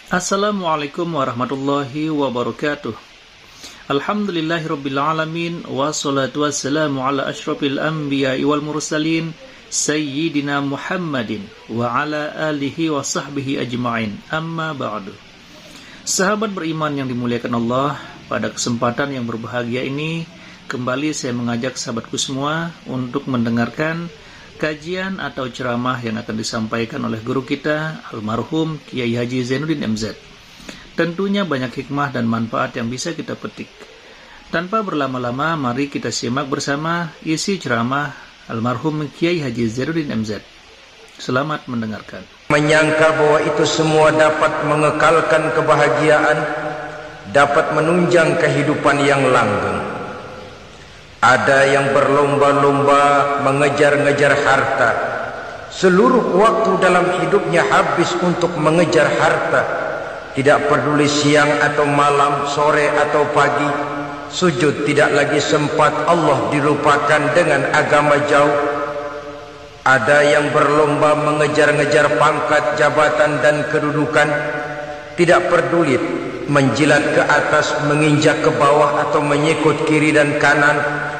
Assalamualaikum warahmatullahi wabarakatuh. Alhamdulillahirabbil alamin wassalatu wassalamu ala asyrafil anbiya'i wal mursalin sayyidina Muhammadin wa ala alihi wa sahbihi ajma'in. Amma ba'du. Sahabat beriman yang dimuliakan Allah, pada kesempatan yang berbahagia ini kembali saya mengajak sahabatku semua untuk mendengarkan kajian atau ceramah yang akan disampaikan oleh guru kita almarhum Kiai Haji Zainuddin MZ. Tentunya banyak hikmah dan manfaat yang bisa kita petik. Tanpa berlama-lama, mari kita simak bersama isi ceramah almarhum Kiai Haji Zainuddin MZ. Selamat mendengarkan. Menyangka bahwa itu semua dapat mengekalkan kebahagiaan, dapat menunjang kehidupan yang langgeng. Ada yang berlomba-lomba mengejar-ngejar harta. Seluruh waktu dalam hidupnya habis untuk mengejar harta. Tidak peduli siang atau malam, sore atau pagi. Sujud tidak lagi sempat, Allah dilupakan dengan agama jauh. Ada yang berlomba mengejar-ngejar pangkat, jabatan dan kedudukan. Tidak peduli menjilat ke atas, menginjak ke bawah atau menyikut kiri dan kanan.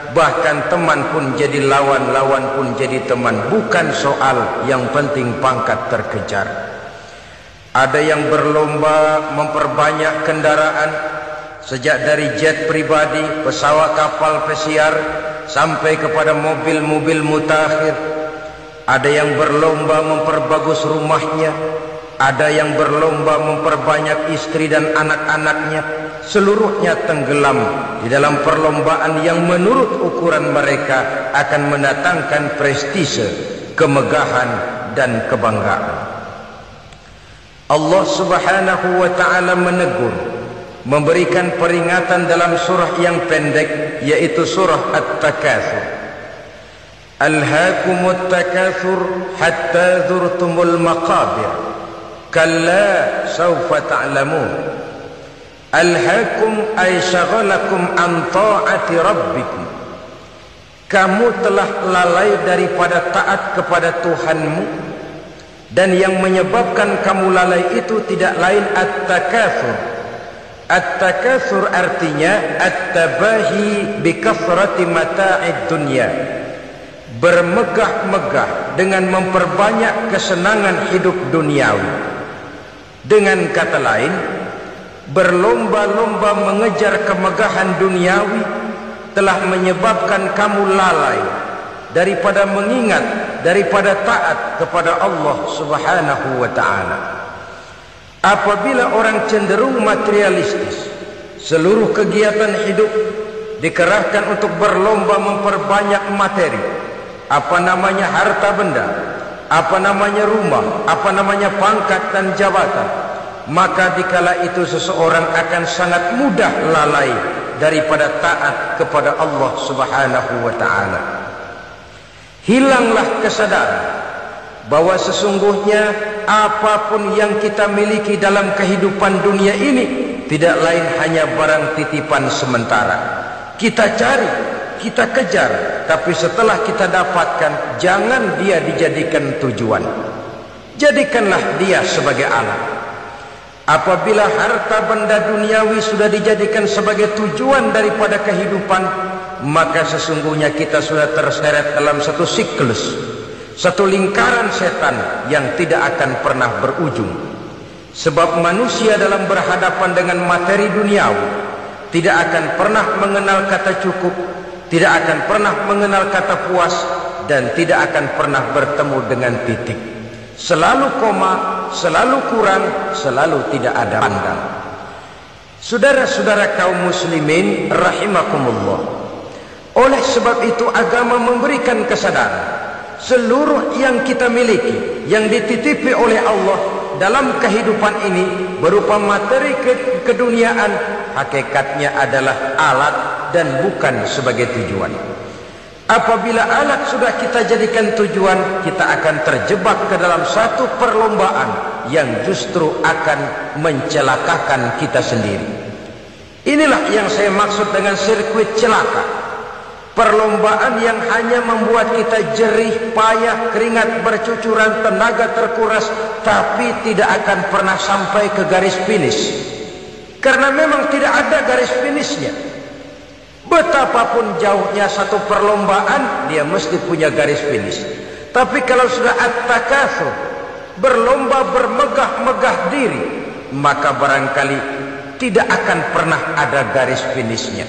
Bahkan teman pun jadi lawan, lawan pun jadi teman. Bukan soal, yang penting pangkat terkejar. Ada yang berlomba memperbanyak kendaraan, sejak dari jet pribadi, pesawat kapal pesiar, sampai kepada mobil-mobil mutakhir. Ada yang berlomba memperbagus rumahnya. Ada yang berlomba memperbanyak istri dan anak-anaknya. Seluruhnya tenggelam di dalam perlombaan yang menurut ukuran mereka akan mendatangkan prestise, kemegahan dan kebanggaan. Allah Subhanahu wa ta'ala menegur, memberikan peringatan dalam surah yang pendek, yaitu surah At-Takatsur. Alhaakumut takatsur hatta zurtumul maqabir. Kalla sawfa ta'lamun. Alhaakum ay syagalakum an ta'ati rabbikum. Kamu telah lalai daripada taat kepada Tuhanmu, dan yang menyebabkan kamu lalai itu tidak lain at-takatsur. At-takatsur artinya at-tabahi bi kathrati mata'id dunya. Bermegah-megah dengan memperbanyak kesenangan hidup duniawi. Dengan kata lain, berlomba-lomba mengejar kemegahan duniawi telah menyebabkan kamu lalai daripada mengingat, daripada taat kepada Allah Subhanahu wa ta'ala. Apabila orang cenderung materialistis, seluruh kegiatan hidup dikerahkan untuk berlomba memperbanyak materi. Apa namanya harta benda, apa namanya rumah, apa namanya pangkat dan jabatan, maka dikala itu seseorang akan sangat mudah lalai daripada taat kepada Allah Subhanahu wa ta'ala. Hilanglah kesadaran bahwa sesungguhnya apapun yang kita miliki dalam kehidupan dunia ini tidak lain hanya barang titipan sementara. Kita cari, kita kejar, tapi setelah kita dapatkan, jangan dia dijadikan tujuan. Jadikanlah dia sebagai alat. Apabila harta benda duniawi sudah dijadikan sebagai tujuan daripada kehidupan, maka sesungguhnya kita sudah terseret dalam satu siklus, satu lingkaran setan yang tidak akan pernah berujung. Sebab manusia dalam berhadapan dengan materi duniawi tidak akan pernah mengenal kata cukup, tidak akan pernah mengenal kata puas, dan tidak akan pernah bertemu dengan titik. Selalu koma, selalu kurang, selalu tidak ada pandang. Saudara-saudara kaum muslimin rahimakumullah, oleh sebab itu agama memberikan kesadaran seluruh yang kita miliki, yang dititipi oleh Allah dalam kehidupan ini berupa materi keduniaan, hakikatnya adalah alat dan bukan sebagai tujuan. Apabila alat sudah kita jadikan tujuan, kita akan terjebak ke dalam satu perlombaan yang justru akan mencelakakan kita sendiri. Inilah yang saya maksud dengan sirkuit celaka. perlombaan yang hanya membuat kita jerih, payah, keringat bercucuran, tenaga terkuras, tapi tidak akan pernah sampai ke garis finish. Karena memang tidak ada garis finishnya. Betapapun jauhnya satu perlombaan, dia mesti punya garis finish. Tapi kalau sudah at-takatsur, berlomba bermegah-megah diri, maka barangkali tidak akan pernah ada garis finishnya.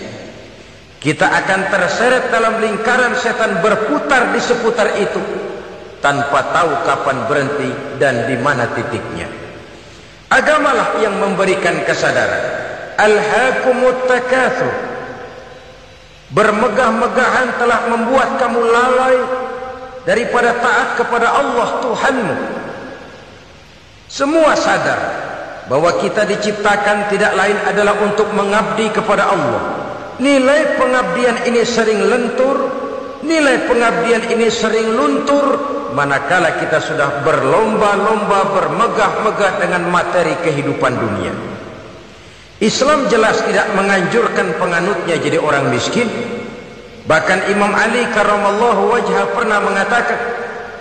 Kita akan terseret dalam lingkaran setan, berputar di seputar itu tanpa tahu kapan berhenti dan di mana titiknya. Agamalah yang memberikan kesadaran. Alhaakumut takatsur. Bermegah-megahan telah membuat kamu lalai daripada taat kepada Allah Tuhanmu. Semua sadar bahwa kita diciptakan tidak lain adalah untuk mengabdi kepada Allah. Nilai pengabdian ini sering lentur, nilai pengabdian ini sering luntur, manakala kita sudah berlomba-lomba bermegah-megah dengan materi kehidupan dunia. Islam jelas tidak menganjurkan penganutnya jadi orang miskin. Bahkan Imam Ali karramallahu wajhah pernah mengatakan,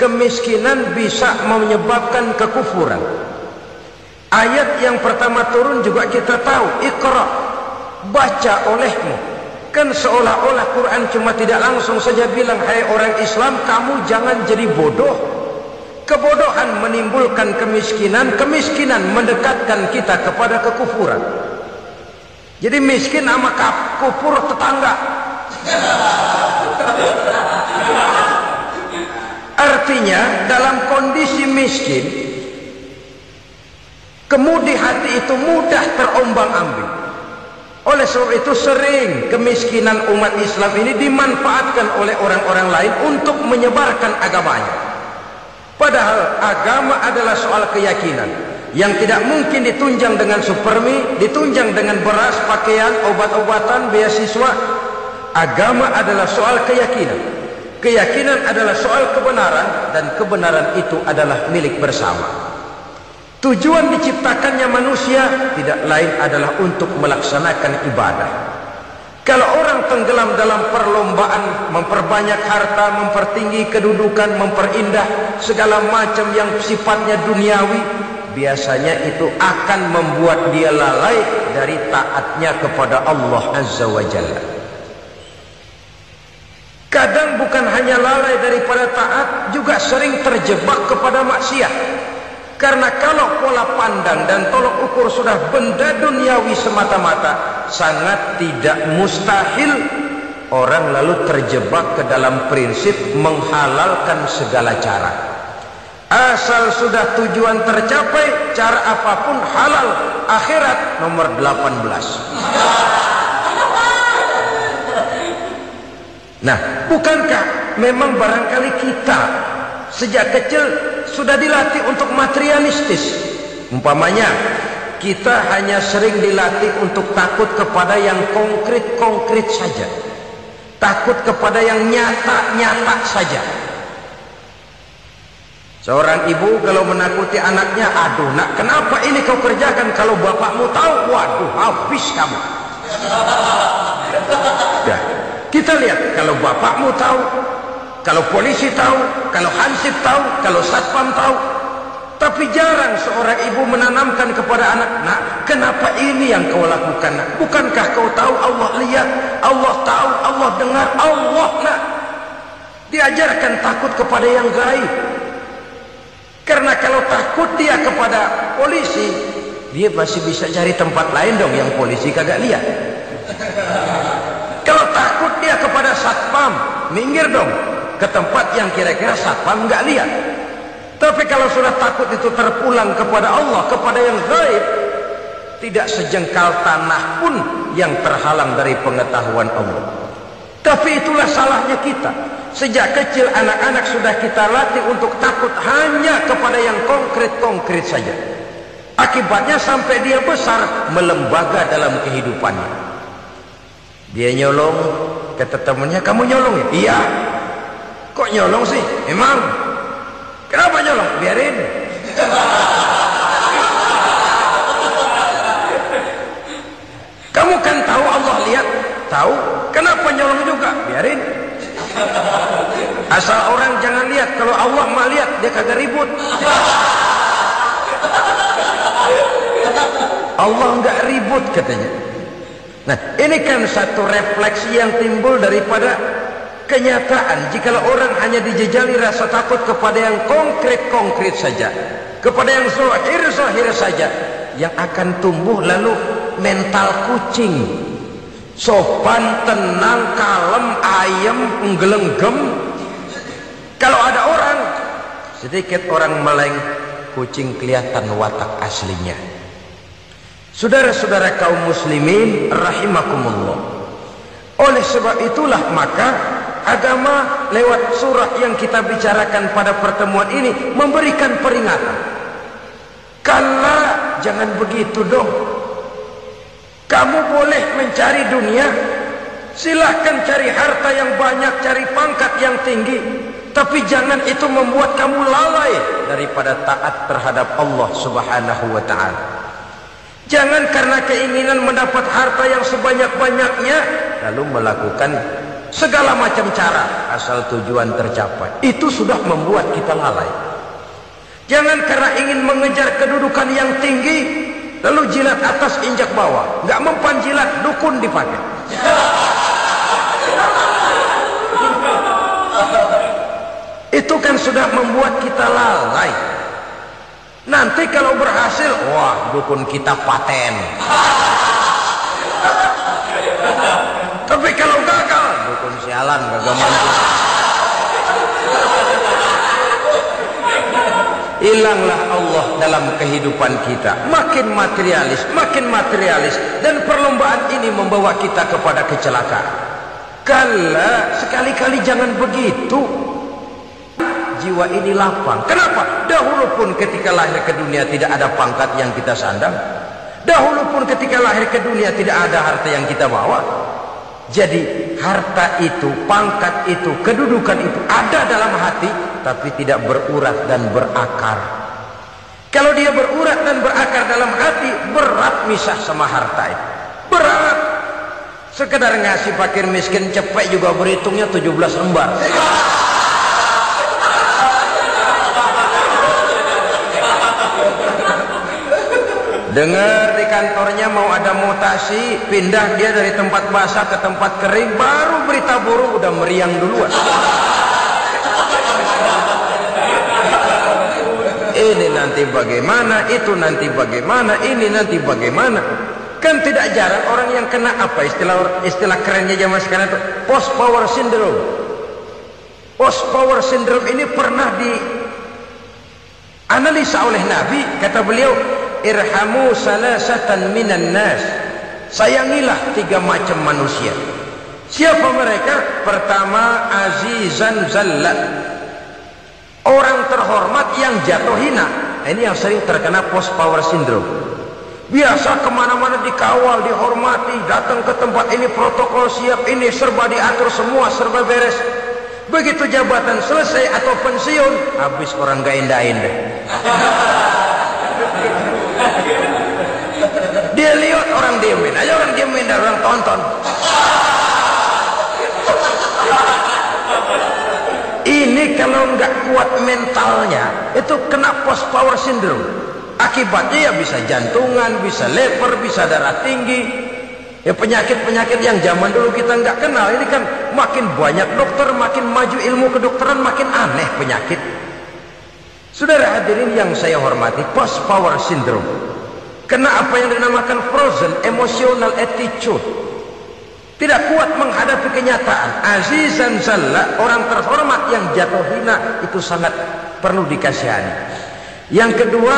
kemiskinan bisa menyebabkan kekufuran. Ayat yang pertama turun juga kita tahu, Iqra, baca olehmu. Kan seolah-olah Quran cuma tidak langsung saja bilang, hai orang Islam, kamu jangan jadi bodoh. Kebodohan menimbulkan kemiskinan, kemiskinan mendekatkan kita kepada kekufuran. Jadi miskin sama kufur tetangga. Artinya dalam kondisi miskin, kemudi hati itu mudah terombang-ambing. Oleh sebab itu sering kemiskinan umat Islam ini dimanfaatkan oleh orang-orang lain untuk menyebarkan agamanya. Padahal agama adalah soal keyakinan yang tidak mungkin ditunjang dengan supermi, ditunjang dengan beras, pakaian, obat-obatan, beasiswa. Agama adalah soal keyakinan. Keyakinan adalah soal kebenaran, dan kebenaran itu adalah milik bersama. Tujuan diciptakannya manusia tidak lain adalah untuk melaksanakan ibadah. Kalau orang tenggelam dalam perlombaan memperbanyak harta, mempertinggi kedudukan, memperindah segala macam yang sifatnya duniawi, biasanya itu akan membuat dia lalai dari taatnya kepada Allah Azza wa Jalla. Kadang bukan hanya lalai daripada taat, juga sering terjebak kepada maksiat. Karena kalau pola pandang dan tolok ukur sudah benda duniawi semata-mata, sangat tidak mustahil orang lalu terjebak ke dalam prinsip menghalalkan segala cara. Asal sudah tujuan tercapai, cara apapun halal. Akhirat nomor 18. Nah, bukankah memang barangkali kita sejak kecil sudah dilatih untuk materialistis? Umpamanya kita hanya sering dilatih untuk takut kepada yang konkret-konkret saja, takut kepada yang nyata-nyata saja. Seorang ibu kalau menakuti anaknya, aduh nak, kenapa ini kau kerjakan? Kalau bapakmu tahu, waduh, habis kamu. Ya, kita lihat, kalau bapakmu tahu, kalau polisi tahu, kalau hansip tahu, kalau satpam tahu. Tapi jarang seorang ibu menanamkan kepada anak, nak, kenapa ini yang kau lakukan? Nak? Bukankah kau tahu Allah lihat, Allah tahu, Allah dengar, Allah nak. Diajarkan takut kepada yang gaib. Karena kalau takut dia kepada polisi, dia masih bisa cari tempat lain dong yang polisi kagak lihat. Kalau takut dia kepada satpam, minggir dong ke tempat yang kira-kira satpam nggak lihat. Tapi kalau sudah takut itu terpulang kepada Allah, kepada yang gaib, tidak sejengkal tanah pun yang terhalang dari pengetahuan Allah. Tapi itulah salahnya kita. Sejak kecil anak-anak sudah kita latih untuk takut hanya kepada yang konkret-konkret saja. Akibatnya sampai dia besar melembaga dalam kehidupannya. Dia nyolong, kata temannya, kamu nyolong ya? Iya. Kok nyolong sih? Emang. Kenapa nyolong? Biarin. Kamu kan tahu Allah lihat? Tahu. Kenapa nyolong juga? Biarin. kalau Allah mah lihat dia kagak ribut. Allah enggak ribut katanya. Nah, ini kan satu refleksi yang timbul daripada kenyataan. Jikalau orang hanya dijejali rasa takut kepada yang konkret-konkret saja, kepada yang zahir-zahir saja, yang akan tumbuh lalu mental kucing, sopan, tenang, kalem, ayem, nggelenggem. Kalau ada orang, sedikit orang meleng, kucing kelihatan watak aslinya. Saudara-saudara kaum muslimin rahimakumullah. Oleh sebab itulah maka agama lewat surah yang kita bicarakan pada pertemuan ini memberikan peringatan. Kala, jangan begitu dong. Kamu boleh mencari dunia, silahkan cari harta yang banyak, cari pangkat yang tinggi, tapi jangan itu membuat kamu lalai daripada taat terhadap Allah Subhanahu wa ta'ala. Jangan karena keinginan mendapat harta yang sebanyak-banyaknya lalu melakukan segala macam cara asal tujuan tercapai. Itu sudah membuat kita lalai. Jangan karena ingin mengejar kedudukan yang tinggi lalu jilat atas injak bawah, nggak mempan jilat dukun dipakai. Itu kan sudah membuat kita lalai. Nanti kalau berhasil, wah dukun kita paten. Tapi kalau gagal, dukun sialan gagal mampu. Hilanglah Allah dalam kehidupan kita. Makin materialis, dan perlombaan ini membawa kita kepada kecelakaan. Kala, sekali-kali jangan begitu. Jiwa ini lapang. Kenapa? Dahulu pun ketika lahir ke dunia tidak ada pangkat yang kita sandang. Dahulu pun ketika lahir ke dunia tidak ada harta yang kita bawa. Jadi harta itu, pangkat itu, kedudukan itu ada dalam hati, tapi tidak berurat dan berakar. Kalau dia berurat dan berakar dalam hati, berat misah sama harta itu. Berat. Sekedar ngasih fakir miskin cepet juga berhitungnya 17 lembar. Dengar di kantornya mau ada mutasi, pindah dia dari tempat basah ke tempat kering, baru berita buruk udah meriang duluan. Ini nanti bagaimana, itu nanti bagaimana, ini nanti bagaimana. Kan tidak jarang orang yang kena apa istilah kerennya zaman sekarang itu post power syndrome. Post power syndrome ini pernah dianalisa oleh Nabi. Kata beliau, irhamu salasatan minan nas, sayangilah 3 macam manusia. Siapa mereka? Pertama, azizan zallat, orang terhormat yang jatuh hina. Ini yang sering terkena post power syndrome. Biasa kemana-mana dikawal, dihormati, datang ke tempat ini protokol siap, ini serba diatur, semua serba beres. Begitu jabatan selesai atau pensiun, habis orang gak indah-indah. Dia lihat orang diemin aja, orang diemin dan orang tonton. Ini kalau nggak kuat mentalnya, itu kena post power syndrome. Akibatnya ya bisa jantungan, bisa lever, bisa darah tinggi. Ya penyakit-penyakit yang zaman dulu kita nggak kenal. Ini kan makin banyak dokter, makin maju ilmu kedokteran, makin aneh penyakit. Saudara hadirin yang saya hormati, post power syndrome kena apa yang dinamakan frozen emotional attitude, tidak kuat menghadapi kenyataan. Azizan zalla, orang terhormat yang jatuh hina, itu sangat perlu dikasihani. Yang kedua,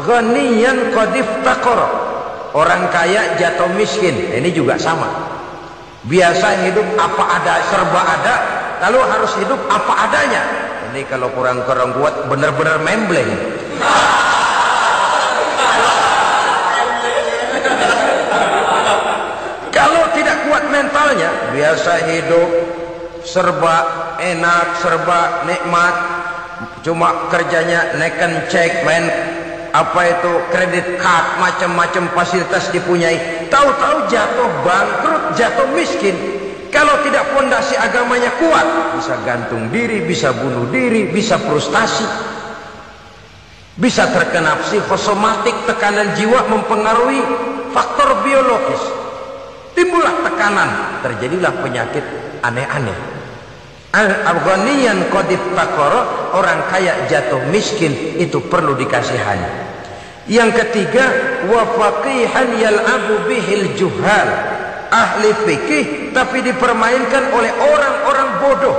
ghaniyan qad iftaqara, orang kaya jatuh miskin. Ini juga sama, biasa hidup apa ada, serba ada, lalu harus hidup apa adanya. Ini kalau kurang kuat benar-benar membleng. Kalau tidak kuat mentalnya, biasa hidup serba enak, serba nikmat, cuma kerjanya neken cek, main apa itu kredit card, macam-macam fasilitas dipunyai. Tahu-tahu jatuh bangkrut, jatuh miskin. Kalau tidak fondasi agamanya kuat, bisa gantung diri, bisa bunuh diri, bisa frustasi, bisa terkena psikosomatik, tekanan jiwa mempengaruhi faktor biologis. Timbullah tekanan, terjadilah penyakit aneh-aneh. Al-Afghaniyan qadif taqara, orang kaya jatuh miskin, itu perlu dikasihani. Yang ketiga, wa faqihan yal'abu bihil juhal, ahli fikih tapi dipermainkan oleh orang-orang bodoh.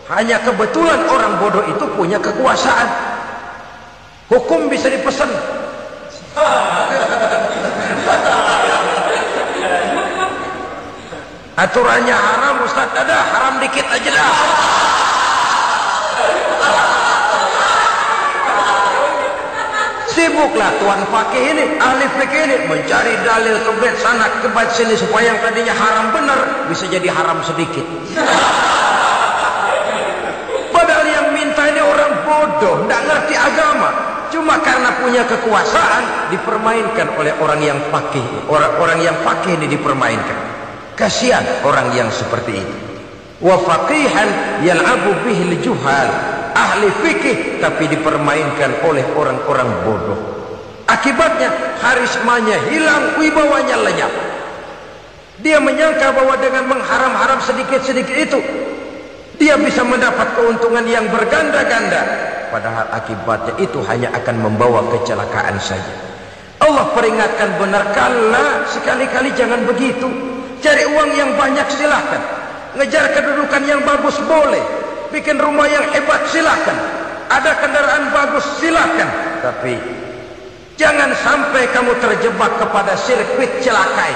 Hanya kebetulan orang bodoh itu punya kekuasaan. Hukum bisa dipesan. Aturannya haram, Ustaz, ada haram dikit aja dah. Sibuklah tuan fakih ini, ahli fikih ini mencari dalil kebet sana kebet sini supaya yang tadinya haram benar bisa jadi haram sedikit. Padahal yang minta ini orang bodoh, tidak ngerti agama. Cuma karena punya kekuasaan dipermainkan oleh orang yang fakih. Orang-orang yang fakih ini dipermainkan. Kasihan orang yang seperti itu. Wa faqihan yal'abu bihil juhal, ahli fikih tapi dipermainkan oleh orang-orang bodoh. Akibatnya karismanya hilang, wibawanya lenyap. Dia menyangka bahwa dengan mengharam-haram sedikit-sedikit itu dia bisa mendapat keuntungan yang berganda-ganda, padahal akibatnya itu hanya akan membawa kecelakaan saja. Allah peringatkan benar, kala sekali-kali jangan begitu. Cari uang yang banyak silahkan, ngejar kedudukan yang bagus boleh, bikin rumah yang hebat silahkan, ada kendaraan bagus silahkan, tapi jangan sampai kamu terjebak kepada sirkuit celakai,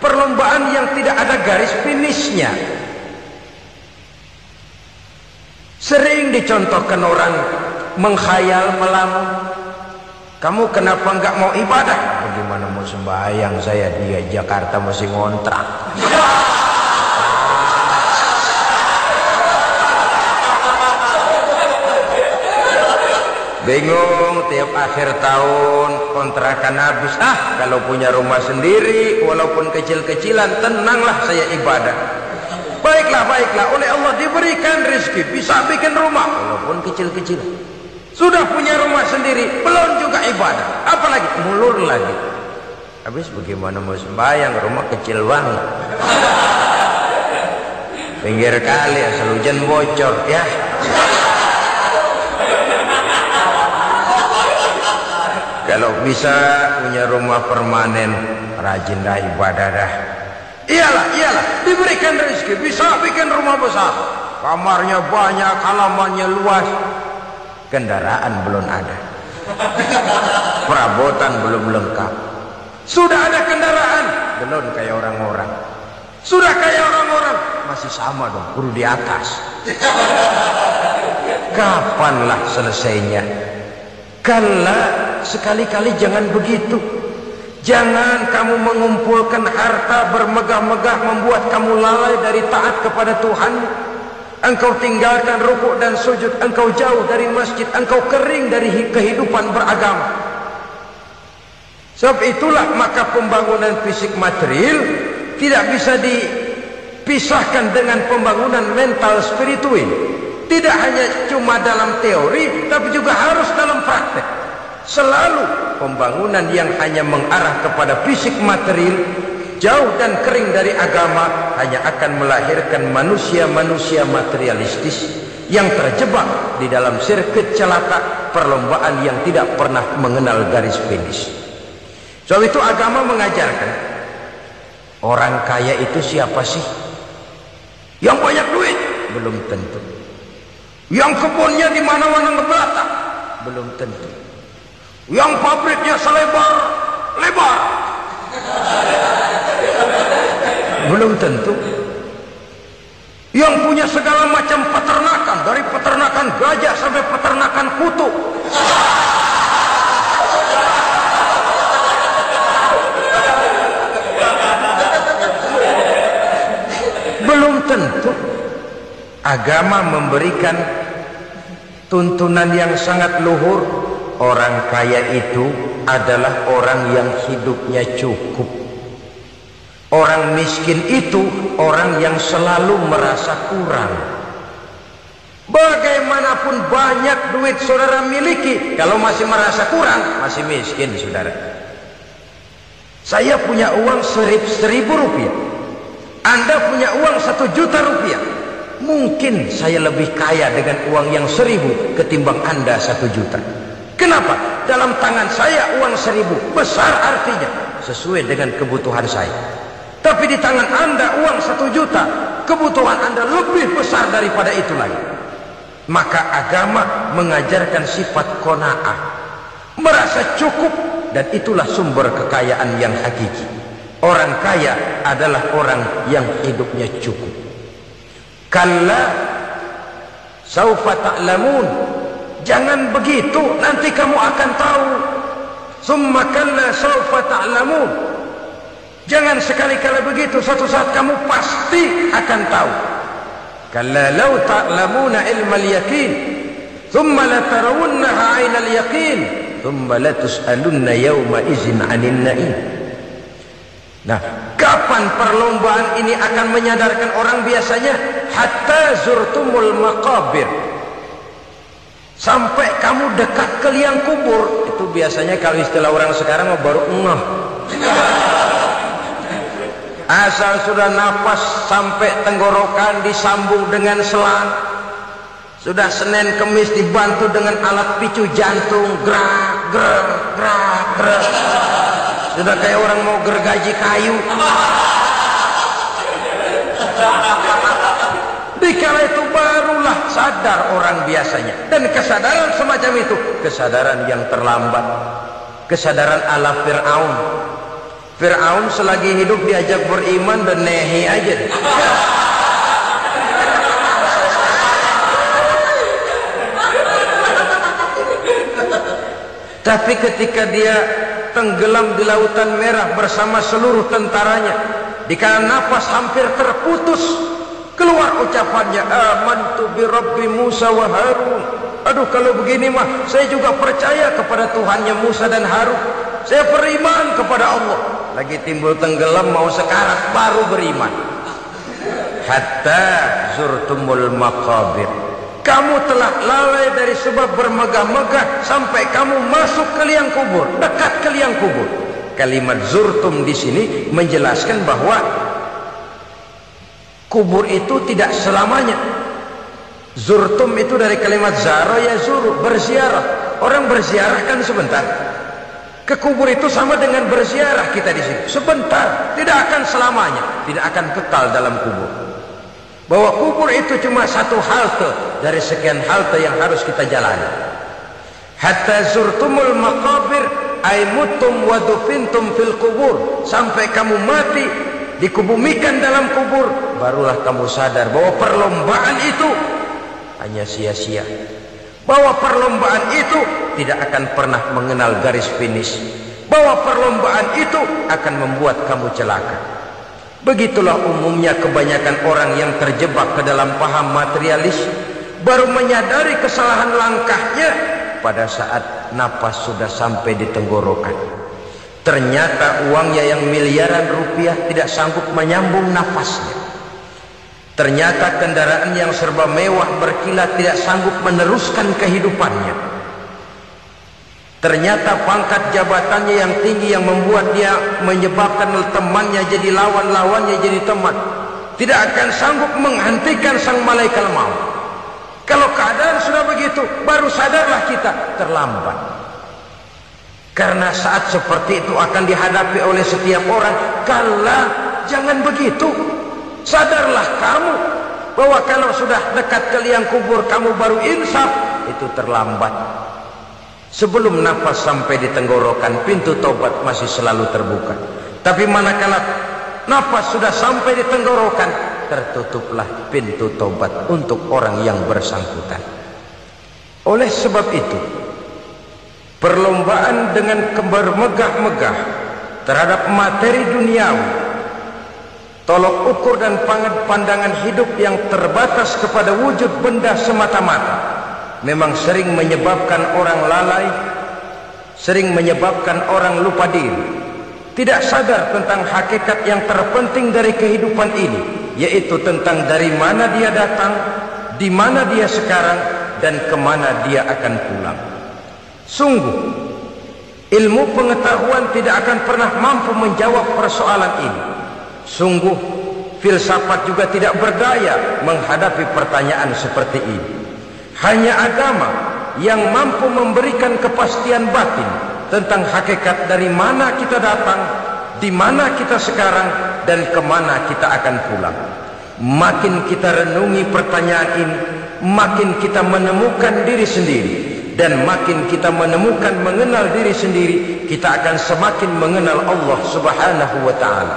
perlombaan yang tidak ada garis finishnya. Sering dicontohkan orang menghayal melamun, kamu kenapa nggak mau ibadah? Bagaimana mau sembahyang, saya di Jakarta masih ngontrak. Bingung, tiap akhir tahun kontrakan habis. Kalau punya rumah sendiri walaupun kecil-kecilan, tenanglah saya ibadah. Baiklah, baiklah, oleh Allah diberikan rezeki bisa bikin rumah walaupun kecil-kecilan. Sudah punya rumah sendiri, belum juga ibadah, apalagi mulur lagi. Habis bagaimana mau sembahyang, rumah kecil banget, pinggir kali, asal hujan bocor ya. Kalau bisa punya rumah permanen, rajin dah ibadah dah. Iyalah, diberikan rezeki bisa bikin rumah besar, kamarnya banyak, halamannya luas, kendaraan belum ada, perabotan belum lengkap. Sudah ada kendaraan, belum kayak orang-orang. Sudah kayak orang-orang, masih sama dong, kudu di atas. Kapanlah selesainya? Kala sekali-kali jangan begitu. Jangan kamu mengumpulkan harta bermegah-megah membuat kamu lalai dari taat kepada Tuhan. Engkau tinggalkan rukuk dan sujud, engkau jauh dari masjid, engkau kering dari kehidupan beragama. Sebab itulah maka pembangunan fisik material tidak bisa dipisahkan dengan pembangunan mental spiritual. Tidak hanya cuma dalam teori, tapi juga harus dalam praktek. Selalu pembangunan yang hanya mengarah kepada fisik material, jauh dan kering dari agama, hanya akan melahirkan manusia-manusia materialistis yang terjebak di dalam sirkuit celaka perlombaan yang tidak pernah mengenal garis finish. Sebab itu agama mengajarkan, orang kaya itu siapa sih? Yang banyak duit? Belum tentu. Yang kebunnya di mana-mana ngebelata? Belum tentu. Yang pabriknya selebar-lebar? Belum tentu. Yang punya segala macam peternakan, dari peternakan gajah sampai peternakan kutu. Belum tentu. Agama memberikan tuntunan yang sangat luhur. Orang kaya itu adalah orang yang hidupnya cukup. Orang miskin itu orang yang selalu merasa kurang. Bagaimanapun banyak duit saudara miliki, kalau masih merasa kurang, masih miskin saudara. Saya punya uang 1.000 rupiah, Anda punya uang 1 juta rupiah. Mungkin saya lebih kaya dengan uang yang 1.000 ketimbang Anda 1 juta. Kenapa? Dalam tangan saya uang 1.000 besar artinya, sesuai dengan kebutuhan saya. Tapi di tangan Anda uang 1 juta, kebutuhan Anda lebih besar daripada itu lagi. Maka agama mengajarkan sifat qanaah, merasa cukup, dan itulah sumber kekayaan yang hakiki. Orang kaya adalah orang yang hidupnya cukup. Kalla saufa ta'lamun, jangan begitu, nanti kamu akan tahu. Summa kalla saufa ta'lamun, jangan sekali-kali begitu, suatu saat kamu pasti akan tahu. Kalla law ta'lamuna ilmal yaqin, thumma latarawunnaha 'ainal yaqin, thumma latus'alunna yawma idzin 'anil na'im. Nah, kapan perlombaan ini akan menyadarkan orang biasanya? Hatta zurtumul maqabir, sampai kamu dekat ke liang kubur. Itu biasanya kalau istilah orang sekarang baru ngeh. Asal sudah napas sampai tenggorokan disambung dengan selang, sudah Senin Kemis dibantu dengan alat picu jantung, gerak gerak gerak gerak, sudah kayak orang mau gergaji kayu. Dikala itu barulah sadar orang biasanya. Dan kesadaran semacam itu kesadaran yang terlambat, kesadaran ala Fir'aun. Fir'aun selagi hidup diajak beriman dan nehi aja. Tapi ketika dia tenggelam di lautan merah bersama seluruh tentaranya, dikala napas hampir terputus, keluar ucapannya, amantu bi Rabbi Musa wa Harun. Aduh, kalau begini mah saya juga percaya kepada Tuhannya Musa dan Harun. Saya beriman kepada Allah. Lagi timbul tenggelam mau sekarat baru beriman. Hatta zurtumul maqabir, kamu telah lalai dari sebab bermegah-megah sampai kamu masuk ke liang kubur, dekat ke liang kubur. Kalimat zurtum di sini menjelaskan bahwa kubur itu tidak selamanya. Zurtum itu dari kalimat zara yazuru, berziarah. Orang berziarah kan sebentar. Ke kubur itu sama dengan berziarah kita di sini. Sebentar, tidak akan selamanya, tidak akan kekal dalam kubur. Bahwa kubur itu cuma satu halte dari sekian halte yang harus kita jalani. Hatta zurtumul maqabir ay mutum wa dufintum fil kubur, sampai kamu mati dikubumikan dalam kubur, barulah kamu sadar bahwa perlombaan itu hanya sia-sia, bahwa perlombaan itu tidak akan pernah mengenal garis finish, bahwa perlombaan itu akan membuat kamu celaka. Begitulah umumnya kebanyakan orang yang terjebak ke dalam paham materialis, baru menyadari kesalahan langkahnya pada saat napas sudah sampai di tenggorokan. Ternyata uangnya yang miliaran rupiah tidak sanggup menyambung nafasnya. Ternyata kendaraan yang serba mewah berkilat tidak sanggup meneruskan kehidupannya. Ternyata pangkat jabatannya yang tinggi yang membuat dia menyebabkan temannya jadi lawan, lawannya jadi teman, tidak akan sanggup menghentikan sang malaikat maut. Kalau keadaan sudah begitu, baru sadarlah kita terlambat. Karena saat seperti itu akan dihadapi oleh setiap orang. Kala, jangan begitu. Sadarlah kamu bahwa kalau sudah dekat ke liang kubur kamu baru insaf, itu terlambat. Sebelum nafas sampai di tenggorokan, pintu taubat masih selalu terbuka. Tapi manakala nafas sudah sampai di tenggorokan, tertutuplah pintu taubat untuk orang yang bersangkutan. Oleh sebab itu, perlombaan dengan bermegah-megah terhadap materi duniawi, tolok ukur dan pandangan hidup yang terbatas kepada wujud benda semata-mata, memang sering menyebabkan orang lalai, sering menyebabkan orang lupa diri. tidak sadar tentang hakikat yang terpenting dari kehidupan ini, yaitu tentang dari mana dia datang, di mana dia sekarang, dan kemana dia akan pulang. Sungguh, ilmu pengetahuan tidak akan pernah mampu menjawab persoalan ini. Sungguh, filsafat juga tidak berdaya menghadapi pertanyaan seperti ini. Hanya agama yang mampu memberikan kepastian batin tentang hakikat dari mana kita datang, di mana kita sekarang, dan kemana kita akan pulang. Makin kita renungi pertanyaan ini, makin kita menemukan diri sendiri. Dan makin kita menemukan mengenal diri sendiri, kita akan semakin mengenal Allah Subhanahu wa ta'ala.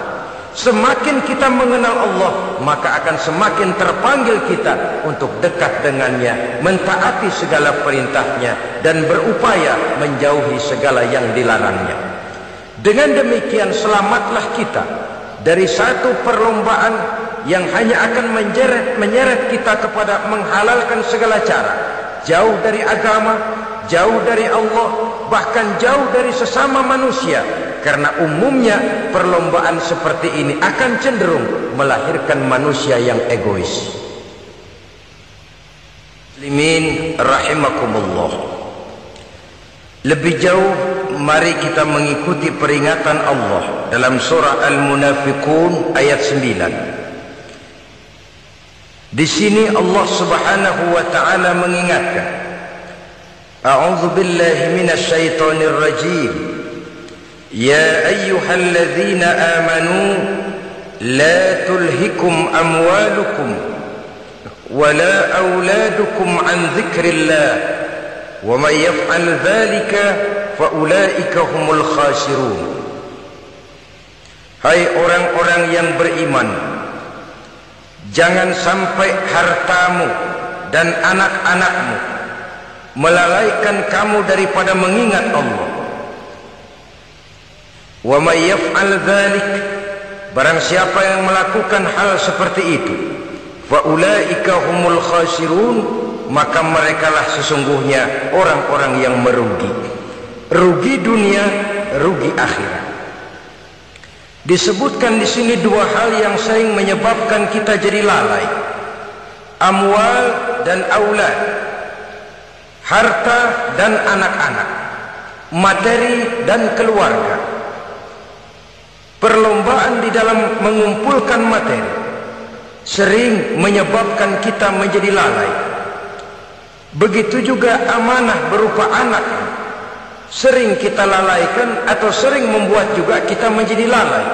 Semakin kita mengenal Allah, maka akan semakin terpanggil kita untuk dekat dengannya, mentaati segala perintahnya, dan berupaya menjauhi segala yang dilarangnya. Dengan demikian selamatlah kita dari satu perlombaan yang hanya akan menyeret kita kepada menghalalkan segala cara, jauh dari agama, jauh dari Allah, bahkan jauh dari sesama manusia. Karena umumnya perlombaan seperti ini akan cenderung melahirkan manusia yang egois. Muslimin rahimakumullah. Lebih jauh, mari kita mengikuti peringatan Allah dalam surah Al-Munafiqun ayat 9. Di sini Allah Subhanahu wa ta'ala mengingatkan, A'udzu billahi minasy syaithanir rajim. Ya ayyuhalladzina amanu la tulhikum amwalukum wala auladukum an dzikrillah wa may yaf'al dzalika fa ulaika humul khasirun. Hai orang-orang yang beriman, jangan sampai hartamu dan anak-anakmu melalaikan kamu daripada mengingat Allah. Wa may yaf'al dzalik, barang siapa yang melakukan hal seperti itu, fa ulaika humul khasirun, maka merekalah sesungguhnya orang-orang yang merugi. Rugi dunia, rugi akhirat. Disebutkan di sini dua hal yang sering menyebabkan kita jadi lalai. Amwal dan aulad, harta dan anak-anak, materi dan keluarga. Perlombaan di dalam mengumpulkan materi sering menyebabkan kita menjadi lalai. Begitu juga amanah berupa anak, sering kita lalaikan atau sering membuat juga kita menjadi lalai.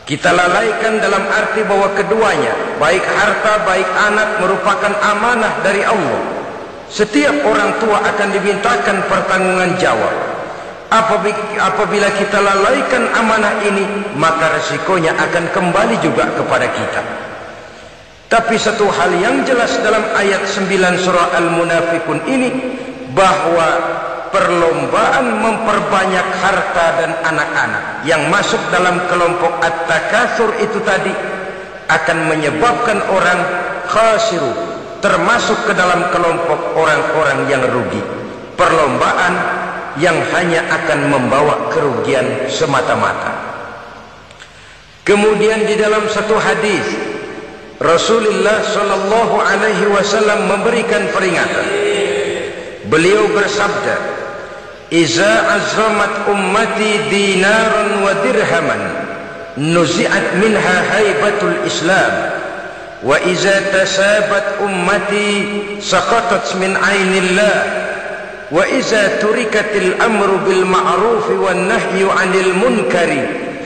Kita lalaikan dalam arti bahwa keduanya, baik harta baik anak, merupakan amanah dari Allah. Setiap orang tua akan dimintakan pertanggungan jawab. Apabila kita lalaikan amanah ini, maka resikonya akan kembali juga kepada kita. Tapi satu hal yang jelas dalam ayat 9 surah Al-Munafiqun ini, bahwa perlombaan memperbanyak harta dan anak-anak yang masuk dalam kelompok at-takatsur itu tadi akan menyebabkan orang khasiru, termasuk ke dalam kelompok orang-orang yang rugi. Perlombaan yang hanya akan membawa kerugian semata-mata. Kemudian di dalam satu hadis, Rasulullah sallallahu alaihi wasallam memberikan peringatan. Beliau bersabda, "Iza azzamat ummati dinaran wa dirhaman, nuzi'at minha haibatul Islam. Wa iza tasabat ummati saqatat min ainillah. Wa iza turikatil amru bil ma'rufi wan nahyu 'anil munkari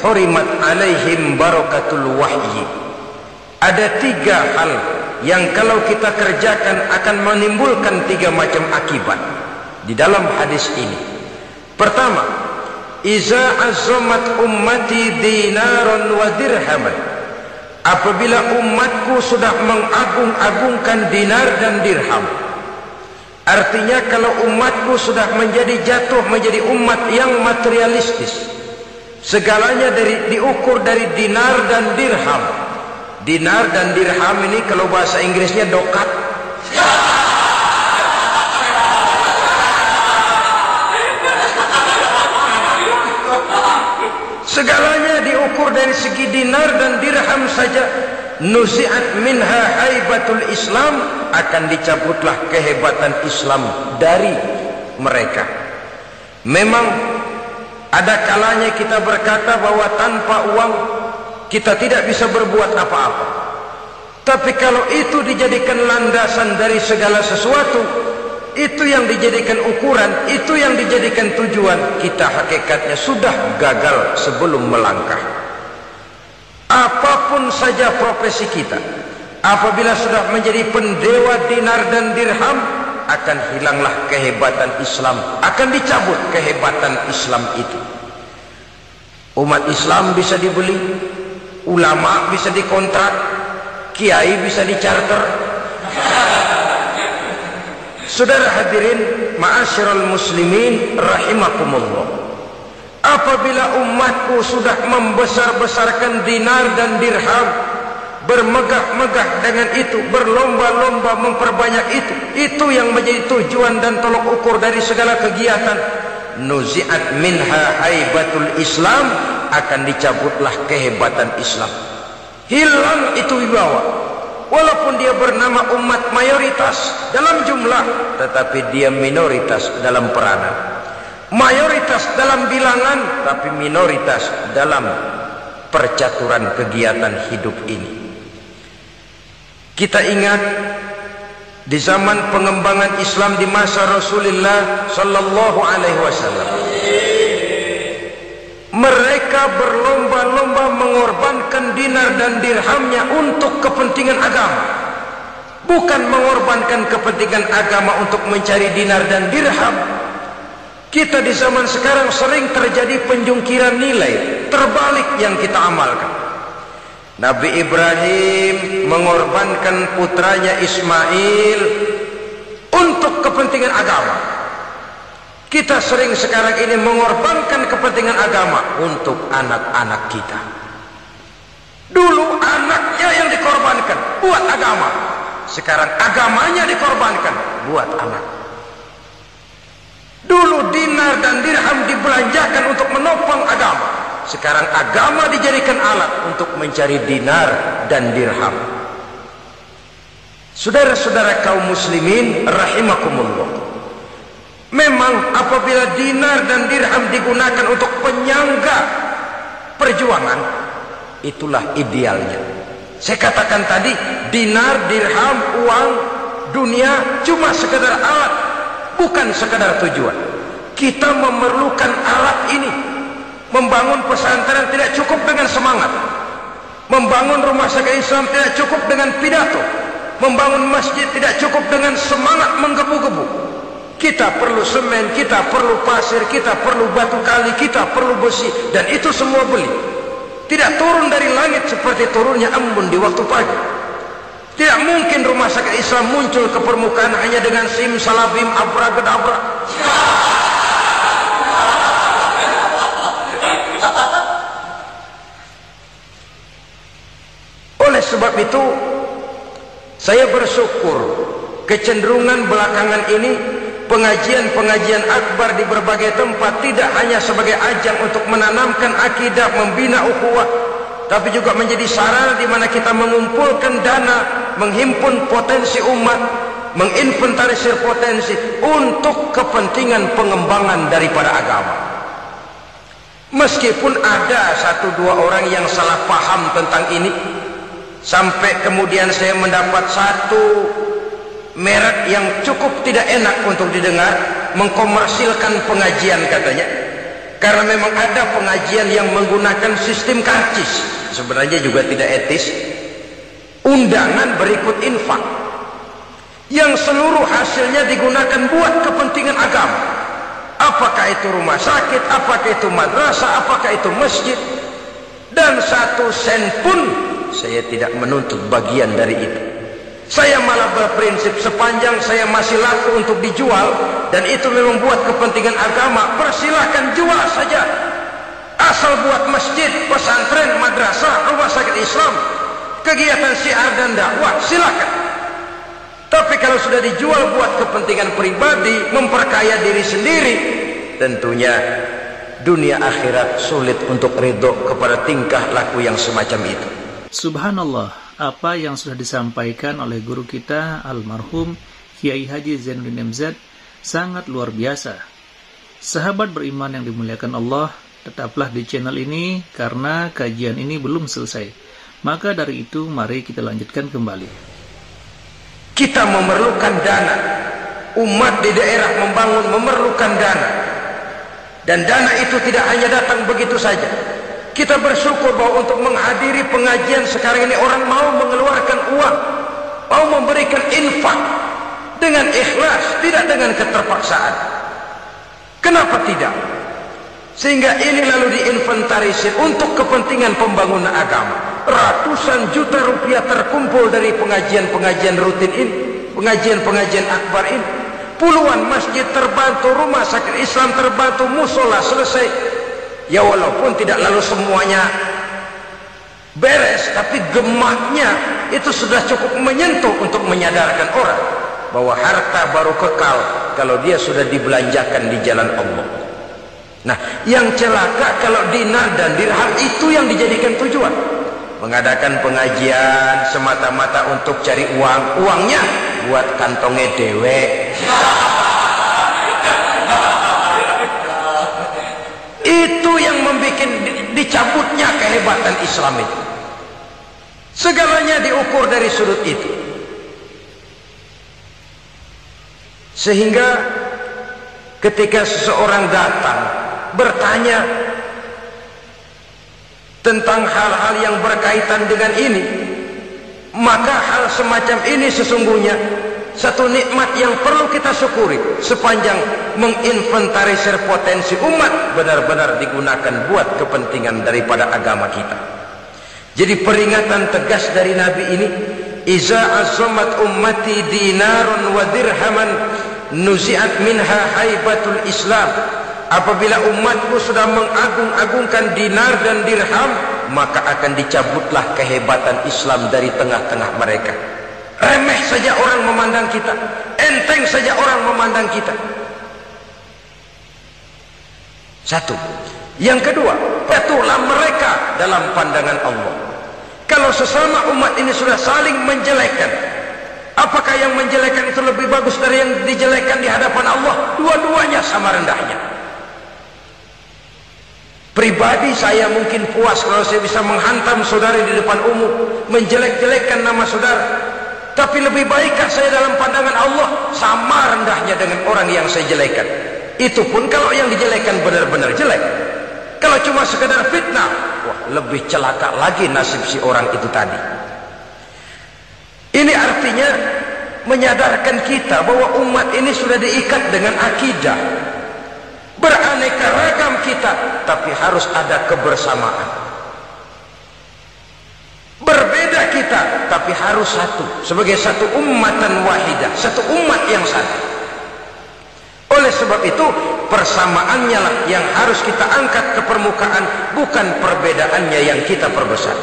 hurimat 'alaihim barakatul wahyi." Ada tiga hal yang kalau kita kerjakan akan menimbulkan tiga macam akibat di dalam hadis ini. Pertama, iza azzamat ummati dinaran wa dirhaman. Apabila umatku sudah mengagung-agungkan dinar dan dirham, artinya kalau umatku sudah jatuh menjadi umat yang materialistis, segalanya diukur dari dinar dan dirham. Dinar dan dirham ini kalau bahasa Inggrisnya dokat. Segalanya diukur dari segi dinar dan dirham saja. Nuzi'at minha haibatul Islam, akan dicabutlah kehebatan Islam dari mereka. Memang ada kalanya kita berkata bahwa tanpa uang kita tidak bisa berbuat apa-apa. Tapi kalau itu dijadikan landasan dari segala sesuatu, itu yang dijadikan ukuran, itu yang dijadikan tujuan, kita hakikatnya sudah gagal sebelum melangkah. Apapun saja profesi kita, apabila sudah menjadi pendewa dinar dan dirham, akan hilanglah kehebatan Islam, akan dicabut kehebatan Islam itu. Umat Islam bisa dibeli, ulama bisa dikontrak, kiai bisa dicarter. Saudara hadirin ma'asyiral muslimin rahimakumullah, apabila umatku sudah membesar-besarkan dinar dan dirham, bermegah-megah dengan itu, berlomba-lomba memperbanyak itu yang menjadi tujuan dan tolok ukur dari segala kegiatan, nuzi'at minha haibatul Islam, akan dicabutlah kehebatan Islam. Hilang itu wibawa. Walaupun dia bernama umat mayoritas dalam jumlah, tetapi dia minoritas dalam peranan. Mayoritas dalam bilangan, tapi minoritas dalam percaturan kegiatan hidup ini. Kita ingat di zaman pengembangan Islam di masa Rasulullah sallallahu alaihi wasallam, mereka berlomba-lomba mengorbankan dinar dan dirhamnya untuk kepentingan agama, bukan mengorbankan kepentingan agama untuk mencari dinar dan dirham. Kita di zaman sekarang sering terjadi penjungkiran nilai, terbalik yang kita amalkan. Nabi Ibrahim mengorbankan putranya Ismail untuk kepentingan agama. Kita sering sekarang ini mengorbankan kepentingan agama untuk anak-anak kita. Dulu anaknya yang dikorbankan buat agama, sekarang agamanya dikorbankan buat anak. Dulu dinar dan dirham dibelanjakan untuk menopang agama, sekarang agama dijadikan alat untuk mencari dinar dan dirham. Saudara-saudara kaum muslimin rahimakumullah, memang apabila dinar dan dirham digunakan untuk penyangga perjuangan, itulah idealnya. Saya katakan tadi, dinar, dirham, uang, dunia cuma sekedar alat, bukan sekedar tujuan. Kita memerlukan alat ini. Membangun pesantren tidak cukup dengan semangat. Membangun rumah sakit Islam tidak cukup dengan pidato. Membangun masjid tidak cukup dengan semangat menggebu-gebu. Kita perlu semen, kita perlu pasir, kita perlu batu kali, kita perlu besi, dan itu semua beli. Tidak turun dari langit seperti turunnya embun di waktu pagi. Tidak mungkin rumah sakit Islam muncul ke permukaan hanya dengan simsalabim abrakadabra. Oleh sebab itu, saya bersyukur kecenderungan belakangan ini pengajian-pengajian akbar di berbagai tempat tidak hanya sebagai ajang untuk menanamkan akidah, membina ukhuwah, tapi juga menjadi sarana di mana kita mengumpulkan dana, menghimpun potensi umat, menginventarisir potensi untuk kepentingan pengembangan daripada agama. Meskipun ada satu dua orang yang salah paham tentang ini, sampai kemudian saya mendapat satu merek yang cukup tidak enak untuk didengar, mengkomersilkan pengajian katanya, karena memang ada pengajian yang menggunakan sistem karcis, sebenarnya juga tidak etis. Undangan berikut infak yang seluruh hasilnya digunakan buat kepentingan agama, apakah itu rumah sakit, apakah itu madrasah, apakah itu masjid, dan satu sen pun saya tidak menuntut bagian dari itu. Saya malah berprinsip sepanjang saya masih laku untuk dijual dan itu memang buat kepentingan agama, persilahkan jual saja. Asal buat masjid, pesantren, madrasah, rumah sakit Islam, kegiatan syiar dan dakwah, silakan. Tapi kalau sudah dijual buat kepentingan pribadi, memperkaya diri sendiri, tentunya dunia akhirat sulit untuk ridho kepada tingkah laku yang semacam itu. Subhanallah, apa yang sudah disampaikan oleh guru kita almarhum Kiai Haji Zainuddin MZ sangat luar biasa. Sahabat beriman yang dimuliakan Allah, tetaplah di channel ini karena kajian ini belum selesai. Maka dari itu mari kita lanjutkan kembali. Kita memerlukan dana. Umat di daerah membangun memerlukan dana. Dan dana itu tidak hanya datang begitu saja. Kita bersyukur bahwa untuk menghadiri pengajian sekarang ini orang mau mengeluarkan uang, mau memberikan infak dengan ikhlas, tidak dengan keterpaksaan. Kenapa tidak? Sehingga ini lalu diinventarisir untuk kepentingan pembangunan agama. Ratusan juta rupiah terkumpul dari pengajian-pengajian rutin ini, pengajian-pengajian akbar ini. Puluhan masjid terbantu, rumah sakit Islam terbantu, musola selesai. Ya walaupun tidak lalu semuanya beres, tapi gemaknya itu sudah cukup menyentuh untuk menyadarkan orang bahwa harta baru kekal kalau dia sudah dibelanjakan di jalan Allah. Nah, yang celaka kalau dinar dan dirham itu yang dijadikan tujuan. Mengadakan pengajian semata-mata untuk cari uang, uangnya buat kantongnya dewek. Itu yang membuat dicabutnya kehebatan Islam itu. Segalanya diukur dari sudut itu. Sehingga ketika seseorang datang bertanya tentang hal-hal yang berkaitan dengan ini, maka hal semacam ini sesungguhnya satu nikmat yang perlu kita syukuri sepanjang menginventarisir potensi umat benar-benar digunakan buat kepentingan daripada agama kita. Jadi peringatan tegas dari Nabi ini, iza azamat ummati dinarun wa dirhaman nuzi'at minha haibatul Islam. Apabila umatku sudah mengagung-agungkan dinar dan dirham, maka akan dicabutlah kehebatan Islam dari tengah-tengah mereka. Remeh saja orang memandang kita, enteng saja orang memandang kita. Satu. Yang kedua, patuhlah mereka dalam pandangan Allah. Kalau sesama umat ini sudah saling menjelekkan, apakah yang menjelekkan itu lebih bagus dari yang dijelekkan di hadapan Allah? Dua-duanya sama rendahnya. Pribadi saya mungkin puas kalau saya bisa menghantam saudara di depan umum, menjelek-jelekkan nama saudara. Tapi lebih baikkah saya dalam pandangan Allah? Sama rendahnya dengan orang yang saya jelekkan. Itu pun kalau yang dijelekan benar-benar jelek. Kalau cuma sekedar fitnah, wah, lebih celaka lagi nasib si orang itu tadi. Ini artinya menyadarkan kita bahwa umat ini sudah diikat dengan akidah. Beraneka ragam kita, tapi harus ada kebersamaan. Berbeda kita, tapi harus satu. Sebagai satu ummatan wahidah, satu umat yang satu. Oleh sebab itu, persamaannya lah yang harus kita angkat ke permukaan, bukan perbedaannya yang kita perbesar.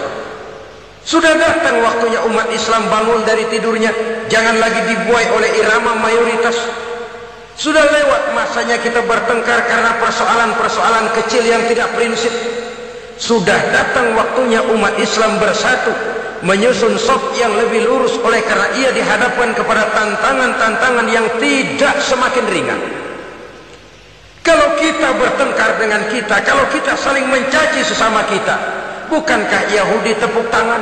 Sudah datang waktunya umat Islam bangun dari tidurnya, jangan lagi dibuai oleh irama mayoritas. Sudah lewat masanya kita bertengkar karena persoalan-persoalan kecil yang tidak prinsip. Sudah datang waktunya umat Islam bersatu, menyusun saf yang lebih lurus oleh karena ia dihadapkan kepada tantangan-tantangan yang tidak semakin ringan. Kalau kita bertengkar dengan kita, kalau kita saling mencaci sesama kita, bukankah Yahudi tepuk tangan?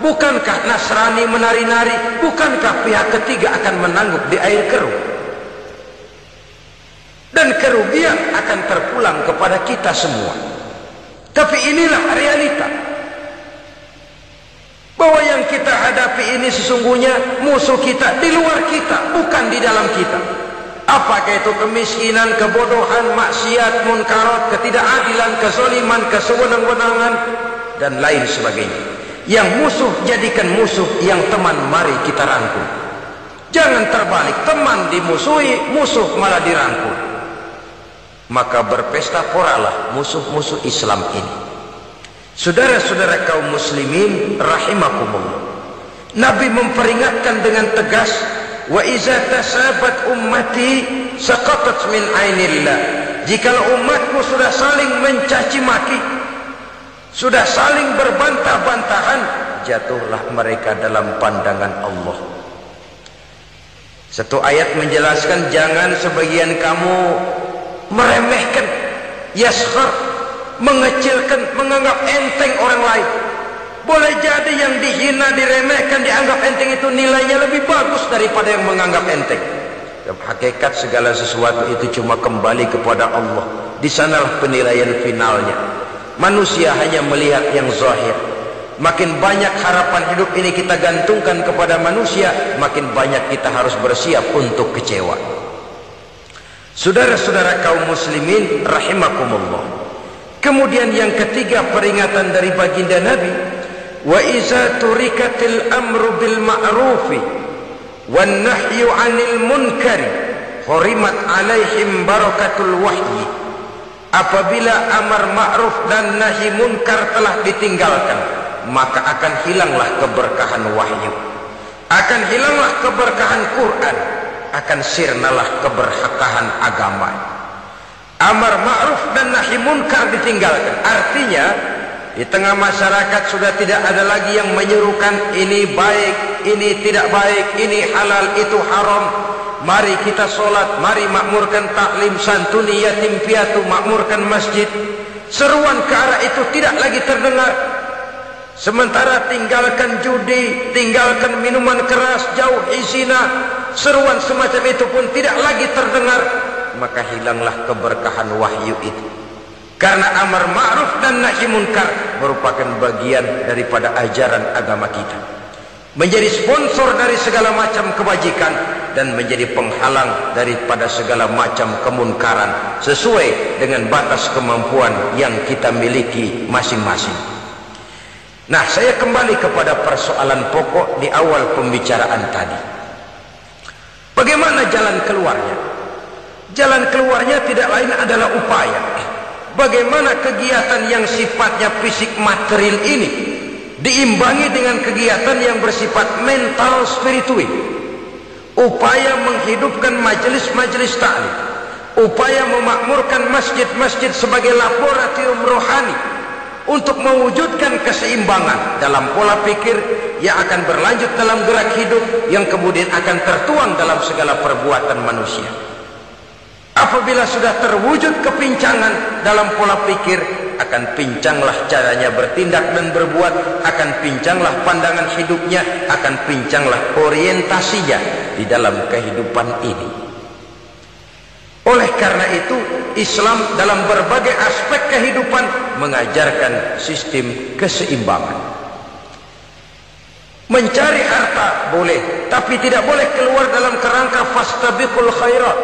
Bukankah Nasrani menari-nari? Bukankah pihak ketiga akan menangguk di air keruh? Dan kerugian akan terpulang kepada kita semua. Tapi inilah realita, bahwa yang kita hadapi ini sesungguhnya musuh kita di luar kita, bukan di dalam kita. Apakah itu kemiskinan, kebodohan, maksiat, munkarat, ketidakadilan, kezaliman, kesewenang-wenangan, dan lain sebagainya. Yang musuh jadikan musuh, yang teman mari kita rangkul. Jangan terbalik, teman dimusuhi, musuh malah dirangkul. Maka berpesta poralah musuh-musuh Islam ini. Saudara-saudara kaum muslimin rahimakumullah, Nabi memperingatkan dengan tegas, wa iza tasabat ummati saqatat min ainillah. Jikalau umat mengaku sudah saling mencaci maki, sudah saling berbantah-bantahan, jatuhlah mereka dalam pandangan Allah. Satu ayat menjelaskan jangan sebagian kamu meremehkan, yaskhar, mengecilkan, menganggap enteng orang lain. Boleh jadi yang dihina, diremehkan, dianggap enteng itu nilainya lebih bagus daripada yang menganggap enteng. Hakikat segala sesuatu itu cuma kembali kepada Allah. Di sanalah penilaian finalnya. Manusia hanya melihat yang zahir. Makin banyak harapan hidup ini kita gantungkan kepada manusia, makin banyak kita harus bersiap untuk kecewa. Saudara-saudara kaum muslimin rahimakumullah. Kemudian yang ketiga peringatan dari baginda Nabi, wa iza turikatil amru bil ma'rufi wan nahyu 'anil munkari hurimat 'alaihim barakatul wahyi. Apabila amar ma'ruf dan nahi munkar telah ditinggalkan, maka akan hilanglah keberkahan wahyu, akan hilanglah keberkahan Quran, akan sirnalah keberkahan agama. Amar ma'ruf dan nahi munkar ditinggalkan, artinya di tengah masyarakat sudah tidak ada lagi yang menyerukan ini baik, ini tidak baik, ini halal, itu haram. Mari kita sholat, mari makmurkan taklim, santuni yatim piatu, makmurkan masjid. Seruan ke arah itu tidak lagi terdengar. Sementara tinggalkan judi, tinggalkan minuman keras, jauhi zina, seruan semacam itu pun tidak lagi terdengar. Maka hilanglah keberkahan wahyu itu. Karena amar ma'ruf dan nahi munkar merupakan bagian daripada ajaran agama kita. Menjadi sponsor dari segala macam kebajikan dan menjadi penghalang daripada segala macam kemunkaran sesuai dengan batas kemampuan yang kita miliki masing-masing. Nah, saya kembali kepada persoalan pokok di awal pembicaraan tadi. Bagaimana jalan keluarnya? Jalan keluarnya tidak lain adalah upaya. Bagaimana kegiatan yang sifatnya fisik material ini diimbangi dengan kegiatan yang bersifat mental spiritual. Upaya menghidupkan majelis-majelis ta'lim, upaya memakmurkan masjid-masjid sebagai laboratorium rohani untuk mewujudkan keseimbangan dalam pola pikir yang akan berlanjut dalam gerak hidup yang kemudian akan tertuang dalam segala perbuatan manusia. Apabila sudah terwujud kepincangan dalam pola pikir, akan pincanglah caranya bertindak dan berbuat, akan pincanglah pandangan hidupnya, akan pincanglah orientasinya di dalam kehidupan ini. Oleh karena itu, Islam dalam berbagai aspek kehidupan mengajarkan sistem keseimbangan. Mencari harta boleh, tapi tidak boleh keluar dalam kerangka fastabiqul khairat.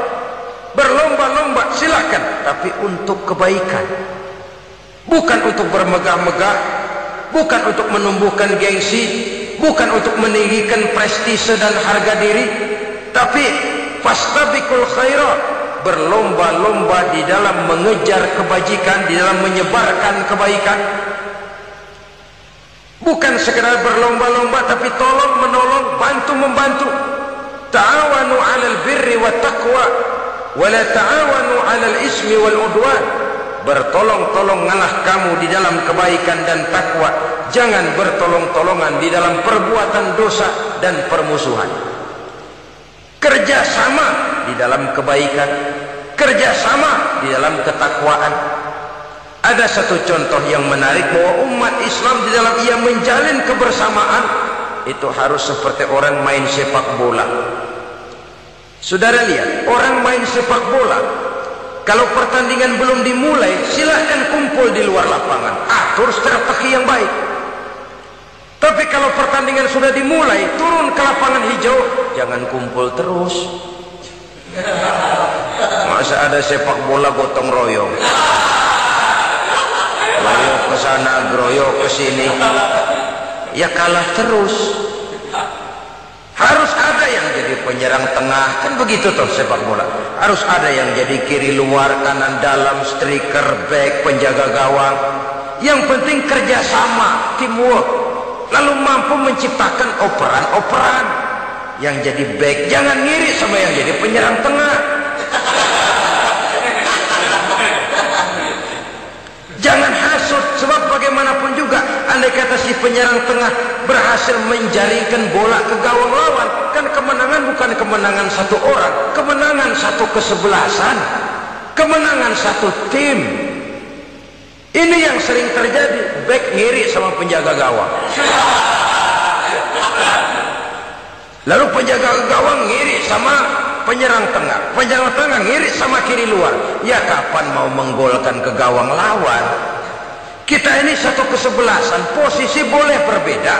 Berlomba-lomba silakan, tapi untuk kebaikan. Bukan untuk bermegah-megah, bukan untuk menumbuhkan gengsi, bukan untuk meninggikan prestise dan harga diri, tapi fastabiqul khairat, berlomba-lomba di dalam mengejar kebajikan, di dalam menyebarkan kebaikan. Bukan sekedar berlomba-lomba, tapi tolong menolong, bantu membantu. Ta'awanu 'alal birri wat taqwa wa la ta'awanu 'alal ismi wal udwan. Bertolong-tolong ngalah kamu di dalam kebaikan dan takwa, jangan bertolong-tolongan di dalam perbuatan dosa dan permusuhan. Kerjasama di dalam kebaikan, kerjasama di dalam ketakwaan. Ada satu contoh yang menarik bahwa umat Islam di dalam ia menjalin kebersamaan itu harus seperti orang main sepak bola. Saudara lihat, orang main sepak bola, kalau pertandingan belum dimulai, silahkan kumpul di luar lapangan, atur strategi yang baik. Tapi kalau pertandingan sudah dimulai, turun ke lapangan hijau, jangan kumpul terus. Masa ada sepak bola gotong royong, groyok ke sana, groyok ke sini, ya kalah terus. Harus ada yang jadi penyerang tengah, kan begitu toh sepak bola. Harus ada yang jadi kiri luar, kanan dalam, striker, back, penjaga gawang. Yang penting kerjasama, teamwork, lalu mampu menciptakan operan-operan. Yang jadi back jangan ngiri sama yang jadi penyerang tengah. penyerang tengah berhasil menjaringkan bola ke gawang lawan. Kan kemenangan bukan kemenangan satu orang, kemenangan satu kesebelasan, kemenangan satu tim. Ini yang sering terjadi, back ngiri sama penjaga gawang, lalu penjaga gawang ngiri sama penyerang tengah ngiri sama kiri luar. Ya kapan mau menggolkan ke gawang lawan? Kita ini satu kesebelasan, posisi boleh berbeda.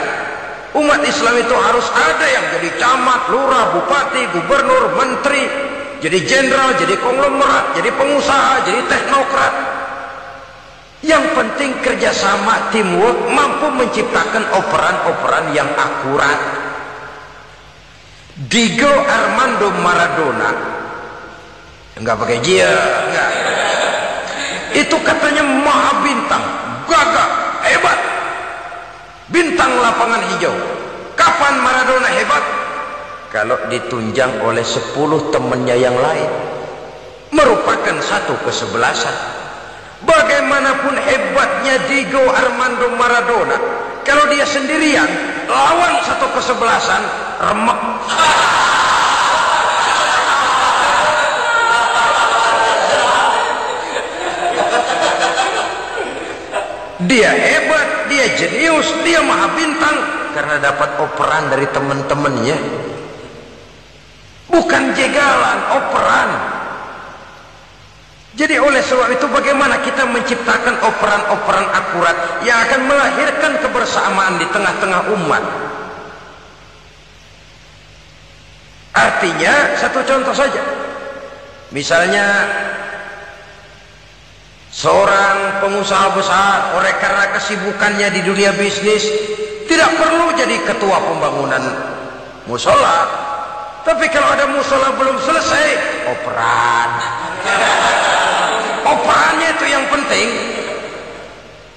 Umat Islam itu harus ada yang jadi camat, lurah, bupati, gubernur, menteri, jadi jenderal, jadi konglomerat, jadi pengusaha, jadi teknokrat. Yang penting kerjasama, teamwork, mampu menciptakan operan-operan yang akurat. Diego Armando Maradona, enggak pakai dia, enggak. Itu katanya maha bintang, gagah, hebat, bintang lapangan hijau. Kapan Maradona hebat? Kalau ditunjang oleh 10 temannya yang lain, merupakan satu kesebelasan. Bagaimanapun hebatnya Diego Armando Maradona, kalau dia sendirian lawan satu kesebelasan, remek. Dia hebat, dia jenius, dia maha bintang karena dapat operan dari teman-temannya. Bukan jegalan, operan. Jadi oleh sebab itu bagaimana kita menciptakan operan-operan akurat yang akan melahirkan kebersamaan di tengah-tengah umat. Artinya satu contoh saja. Misalnya seorang pengusaha besar oleh karena kesibukannya di dunia bisnis tidak perlu jadi ketua pembangunan musola. Tapi kalau ada musola belum selesai, operan. Operannya itu yang penting.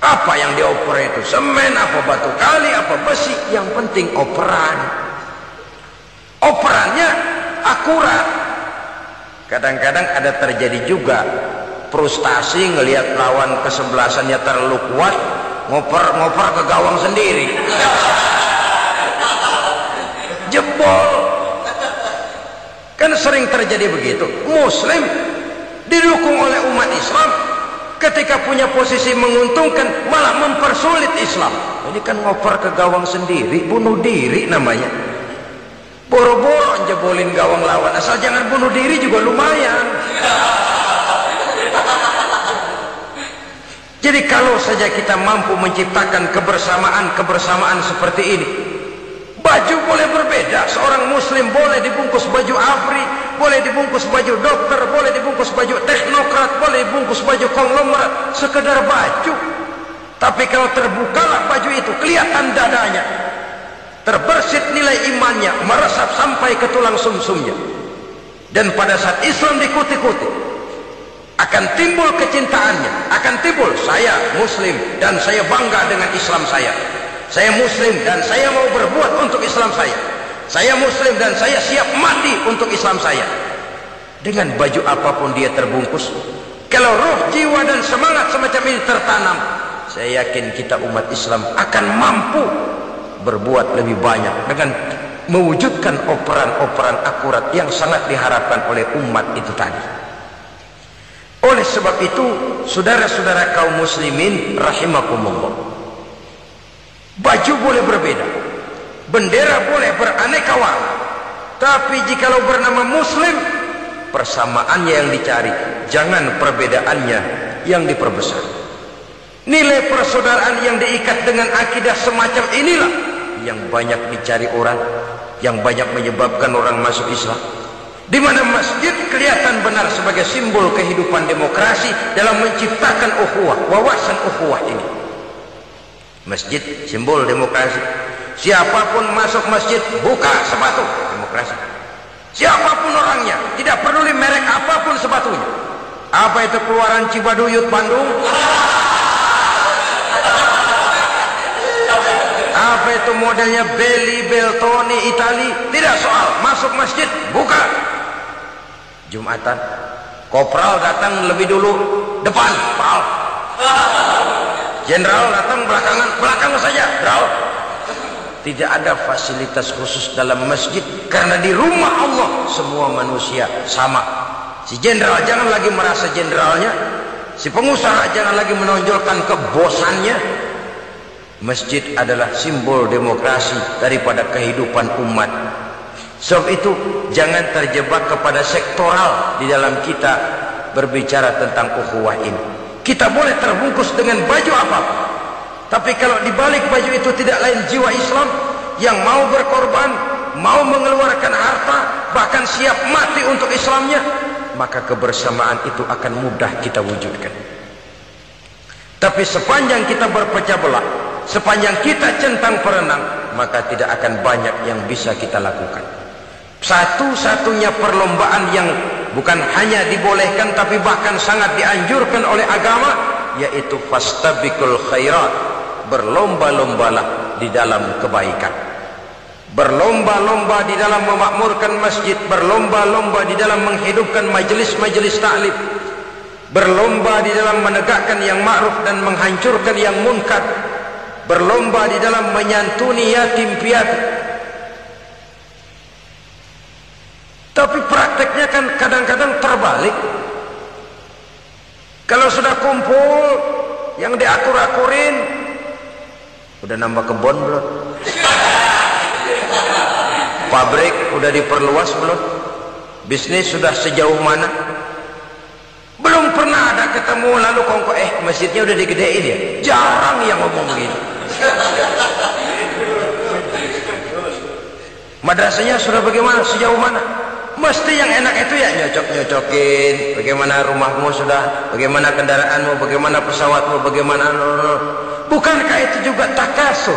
Apa yang dioper itu? Semen, apa batu kali, apa besi? Yang penting operan. Operannya akurat. Kadang-kadang ada terjadi juga frustasi ngelihat lawan kesebelasannya terlalu kuat, ngoper ke gawang sendiri. Jebol. Kan sering terjadi begitu. Muslim didukung oleh umat Islam, ketika punya posisi menguntungkan malah mempersulit Islam. Ini kan ngoper ke gawang sendiri, bunuh diri namanya. Boro-boro jebolin gawang lawan, asal jangan bunuh diri juga lumayan. Jadi kalau saja kita mampu menciptakan kebersamaan seperti ini, baju boleh berbeda. Seorang muslim boleh dibungkus baju ABRI, boleh dibungkus baju dokter, boleh dibungkus baju teknokrat, boleh dibungkus baju konglomerat, sekedar baju. Tapi kalau terbukalah baju itu, kelihatan dadanya, terbersit nilai imannya, meresap sampai ke tulang sumsumnya. Dan pada saat Islam dikuti-kuti, akan timbul kecintaannya, akan timbul saya muslim dan saya bangga dengan Islam saya. Saya muslim dan saya mau berbuat untuk Islam saya. Saya muslim dan saya siap mati untuk Islam saya. Dengan baju apapun dia terbungkus, kalau roh, jiwa dan semangat semacam ini tertanam, saya yakin kita umat Islam akan mampu berbuat lebih banyak dengan mewujudkan operan-operan akurat yang sangat diharapkan oleh umat itu tadi. Oleh sebab itu, saudara-saudara kaum muslimin rahimakumullah, baju boleh berbeda, bendera boleh beraneka warna, tapi jikalau bernama muslim, persamaannya yang dicari, jangan perbedaannya yang diperbesar. Nilai persaudaraan yang diikat dengan akidah semacam inilah yang banyak dicari orang, yang banyak menyebabkan orang masuk Islam. Di mana masjid kelihatan benar sebagai simbol kehidupan demokrasi dalam menciptakan ukhuwah, wawasan ukhuwah ini. Masjid simbol demokrasi. Siapapun masuk masjid buka sepatu, demokrasi. Siapapun orangnya, tidak peduli merek apapun sepatunya. Apa itu keluaran Cibaduyut Bandung? Apa itu modelnya Belli Beltoni Itali? Tidak soal, masuk masjid buka. Jumatan, kopral datang lebih dulu depan, pal. Jenderal datang belakang saja, Jenderal. Tidak ada fasilitas khusus dalam masjid, karena di rumah Allah semua manusia sama. Si jenderal jangan lagi merasa jenderalnya, si pengusaha jangan lagi menonjolkan kebosannya. Masjid adalah simbol demokrasi daripada kehidupan umat. Sebab itu jangan terjebak kepada sektoral di dalam kita berbicara tentang ukhuwah ini. Kita boleh terbungkus dengan baju apapun, tapi kalau di balik baju itu tidak lain jiwa Islam yang mau berkorban, mau mengeluarkan harta, bahkan siap mati untuk Islamnya, maka kebersamaan itu akan mudah kita wujudkan. Tapi sepanjang kita berpecah belah, sepanjang kita centang perenang, maka tidak akan banyak yang bisa kita lakukan. Satu-satunya perlombaan yang bukan hanya dibolehkan tapi bahkan sangat dianjurkan oleh agama, yaitu fastabiqul khairat, berlomba-lombalah di dalam kebaikan, berlomba-lomba di dalam memakmurkan masjid, berlomba-lomba di dalam menghidupkan majelis-majelis ta'lim, berlomba di dalam menegakkan yang ma'ruf dan menghancurkan yang munkar, berlomba di dalam menyantuni yatim piatu. Tapi prakteknya kan kadang-kadang terbalik. Kalau sudah kumpul yang diakur-akurin, udah nambah kebun belum? Pabrik udah diperluas belum? Bisnis sudah sejauh mana? Belum pernah ada ketemu lalu kongko masjidnya udah digedein ya. Jarang yang ngomong begitu. Madrasahnya sudah bagaimana? Sejauh mana? Mesti yang enak itu ya nyocok-nyocokin. Bagaimana rumahmu sudah? Bagaimana kendaraanmu? Bagaimana pesawatmu? Bagaimana? Bukankah itu juga takasur?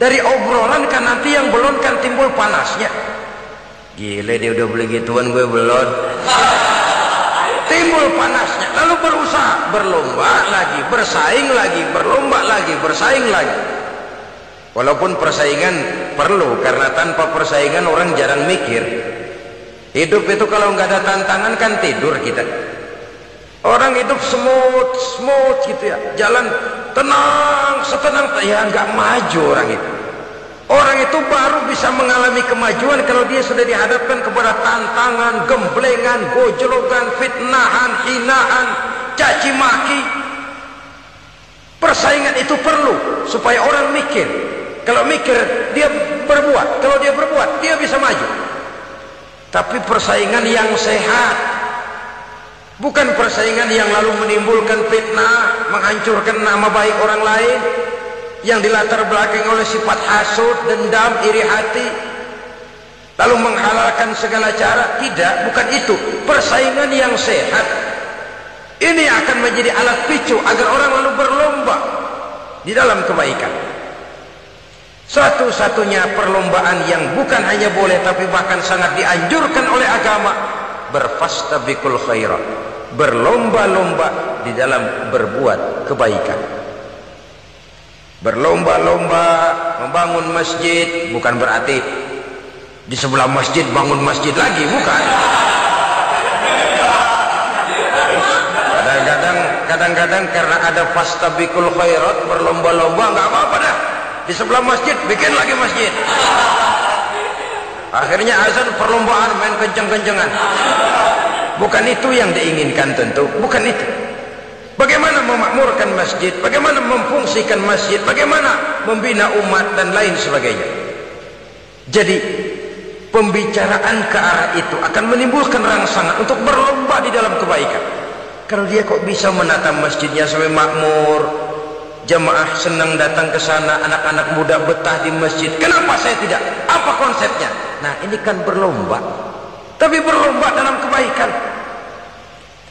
Dari obrolan kan nanti yang belum kan timbul panasnya. Gile dia udah beli gituan, gue belum. Timbul panasnya. Lalu berusaha, berlomba lagi, bersaing lagi, berlomba lagi, bersaing lagi. Walaupun persaingan perlu, karena tanpa persaingan orang jarang mikir. Hidup itu kalau nggak ada tantangan kan tidur kita. Orang hidup smooth gitu ya, jalan tenang, setenang ya nggak maju orang itu. Orang itu baru bisa mengalami kemajuan kalau dia sudah dihadapkan kepada tantangan, gemblengan, gojlokan, fitnahan, hinaan, caci maki. Persaingan itu perlu supaya orang mikir. Kalau mikir dia berbuat, kalau dia berbuat dia bisa maju. Tapi persaingan yang sehat, bukan persaingan yang lalu menimbulkan fitnah, menghancurkan nama baik orang lain, yang dilatar belakangi oleh sifat hasud, dendam, iri hati, lalu menghalalkan segala cara. Tidak, bukan itu. Persaingan yang sehat ini akan menjadi alat picu agar orang lalu berlomba di dalam kebaikan. Satu-satunya perlombaan yang bukan hanya boleh tapi bahkan sangat dianjurkan oleh agama, berfastabiqul khairat, berlomba-lomba di dalam berbuat kebaikan. Berlomba-lomba membangun masjid bukan berarti di sebelah masjid bangun masjid lagi, bukan. Kadang-kadang karena ada fastabiqul khairat, berlomba-lomba, nggak apa-apa dah. Di sebelah masjid bikin lagi masjid. Akhirnya azan perlombaan main kenceng-kencengan. Bukan itu yang diinginkan tentu, bukan itu. Bagaimana memakmurkan masjid, bagaimana memfungsikan masjid, bagaimana membina umat dan lain sebagainya. Jadi pembicaraan ke arah itu akan menimbulkan rangsangan untuk berlomba di dalam kebaikan. Kalau dia kok bisa menata masjidnya sampai makmur, jamaah senang datang ke sana, anak-anak muda betah di masjid, kenapa saya tidak? Apa konsepnya? Nah, ini kan berlomba, tapi berlomba dalam kebaikan.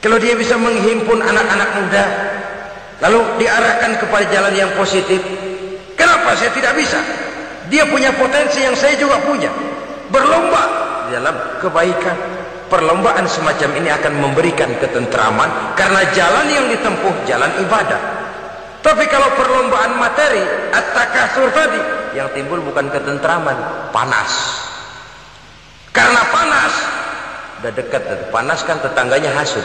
Kalau dia bisa menghimpun anak-anak muda lalu diarahkan kepada jalan yang positif, kenapa saya tidak bisa? Dia punya potensi yang saya juga punya. Berlomba di dalam kebaikan. Perlombaan semacam ini akan memberikan ketentraman karena jalan yang ditempuh jalan ibadah. Tapi kalau perlombaan materi, at-takasur tadi, yang timbul bukan ketentraman, panas. Karena panas, udah dekat, panas kan tetangganya hasut,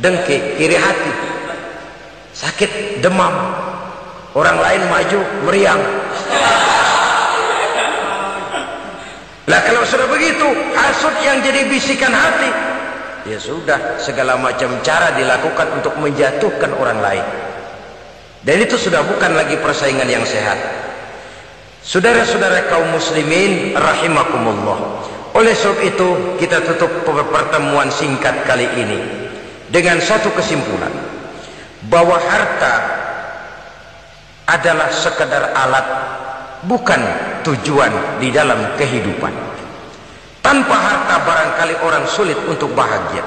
dengki, iri hati. sakit, demam, orang lain maju meriang. Lah kalau sudah begitu, hasud yang jadi bisikan hati, ya sudah, segala macam cara dilakukan untuk menjatuhkan orang lain. Dan itu sudah bukan lagi persaingan yang sehat. Saudara-saudara kaum muslimin rahimakumullah. Oleh sebab itu kita tutup pertemuan singkat kali ini dengan satu kesimpulan, bahwa harta adalah sekedar alat, bukan tujuan di dalam kehidupan. Tanpa harta barangkali orang sulit untuk bahagia,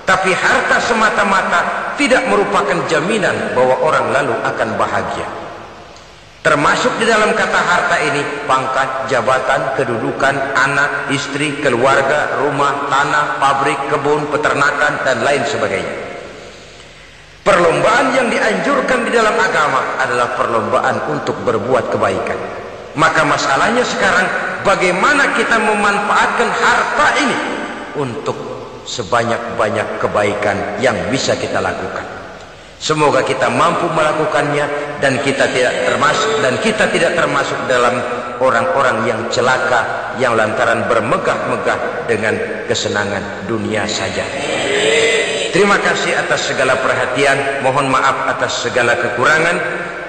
tapi harta semata-mata tidak merupakan jaminan bahwa orang lalu akan bahagia. Termasuk di dalam kata harta ini pangkat, jabatan, kedudukan, anak, istri, keluarga, rumah, tanah, pabrik, kebun, peternakan, dan lain sebagainya. Perlombaan yang dianjurkan di dalam agama adalah perlombaan untuk berbuat kebaikan. Maka masalahnya sekarang, bagaimana kita memanfaatkan harta ini untuk sebanyak-banyak kebaikan yang bisa kita lakukan. Semoga kita mampu melakukannya dan kita tidak termasuk dalam orang-orang yang celaka yang lantaran bermegah-megah dengan kesenangan dunia saja. Terima kasih atas segala perhatian, mohon maaf atas segala kekurangan.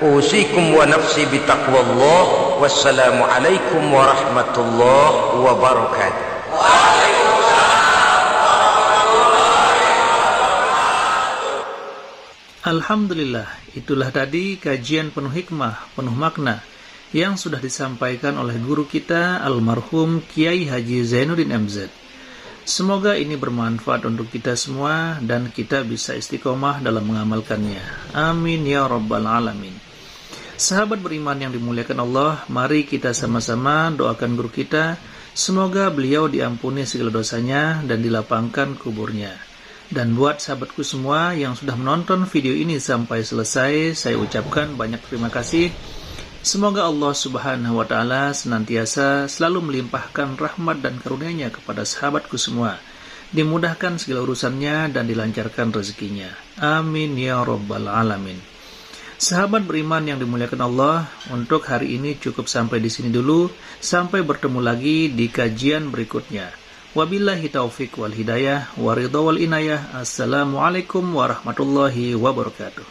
Usikum wa nafsi bitaqwallah. Wassalamu alaikum warahmatullahi wabarakatuh. Alhamdulillah, itulah tadi kajian penuh hikmah, penuh makna yang sudah disampaikan oleh guru kita almarhum Kiai Haji Zainuddin MZ. Semoga ini bermanfaat untuk kita semua dan kita bisa istiqomah dalam mengamalkannya. Amin ya rabbal alamin. Sahabat beriman yang dimuliakan Allah, mari kita sama-sama doakan guru kita, semoga beliau diampuni segala dosanya dan dilapangkan kuburnya. Dan buat sahabatku semua yang sudah menonton video ini sampai selesai, saya ucapkan banyak terima kasih. Semoga Allah Subhanahu wa Ta'ala senantiasa selalu melimpahkan rahmat dan karunia-Nya kepada sahabatku semua, dimudahkan segala urusannya dan dilancarkan rezekinya. Amin ya rabbal alamin. Sahabat beriman yang dimuliakan Allah, untuk hari ini cukup sampai di sini dulu. Sampai bertemu lagi di kajian berikutnya. Wabillahi taufiq wal hidayah, waridha wal inayah. Assalamualaikum warahmatullahi wabarakatuh.